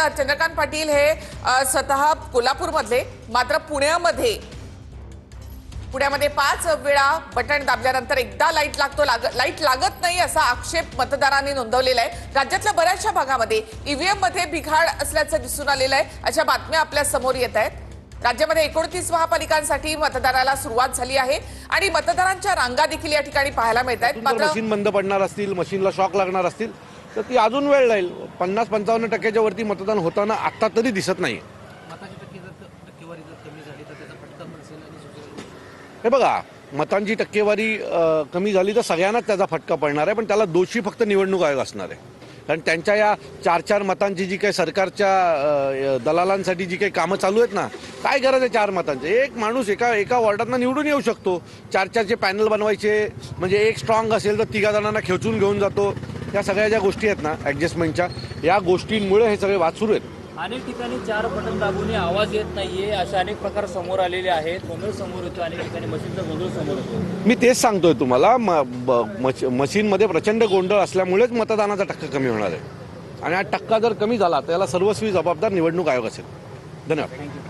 चंद्रकांत पाटील हे स्वतः कोल्हापूरमधले, मात्र पुण्यामध्ये 5 वेळा बटन दाबल्यानंतर एकदा लाईट लागत नाही असा आक्षेप मतदारांनी नोंदवलेला आहे। राज्यातल्या बऱ्याचशा भागामध्ये ईव्हीएम मध्ये बिघाड असल्याचं दिसून आलेलं आहे। अशा बातम्या आपल्या समोर येत आहेत। राज्यामध्ये 29 महापालिकांसाठी मतदानाला सुरुवात झाली आहे आणि मतदारांच्या रांगा देखील या ठिकाणी पाहायला मिळत आहेत। मात्र मशीन बंद पडणार असतील, मशीनला शॉक लागणार असतील तर ती अजून वेळ लागेल। 50-55% वरती मतदान होताना आता तरी दिसत नाही। हे बघा, मतांची टक्केवारी कमी झाली तर सगळ्यांनाच त्याचा फटका पडणार आहे, पण त्याला दोषी फक्त निवडणूक आयोग असणार आहे। कारण त्यांच्या या 4-4 मतांची जी काही सरकारच्या दलालांसाठी जी काही कामं चालू आहेत ना, काय गरज आहे 4 मतांचे? एक माणूस एका वॉर्डातनं निवडून येऊ शकतो। 4-4चे पॅनल बनवायचे, म्हणजे एक स्ट्रॉंग असेल तर 3 जणांना खेचून घेऊन जातो। या सगळ्या ज्या गोष्टी आहेत ना ॲडजस्टमेंटच्या, या गोष्टींमुळे हे सगळे वाद सुरू आहेत। अनेक ठिकाणी 4 बटन दाबूनही आवाज येत नाहीये, असे अनेक प्रकार समोर आलेले आहेत। गोंधळ समोर येतो, अनेक ठिकाणी मशीनचा गोंधळ समोर येतो। मी तेच सांगतोय तुम्हाला, मशीनमध्ये प्रचंड गोंधळ असल्यामुळेच मतदानाचा टक्का कमी होणार आहे। आणि हा टक्का जर कमी झाला तर याला सर्वस्वी जबाबदार निवडणूक आयोग असेल। धन्यवाद।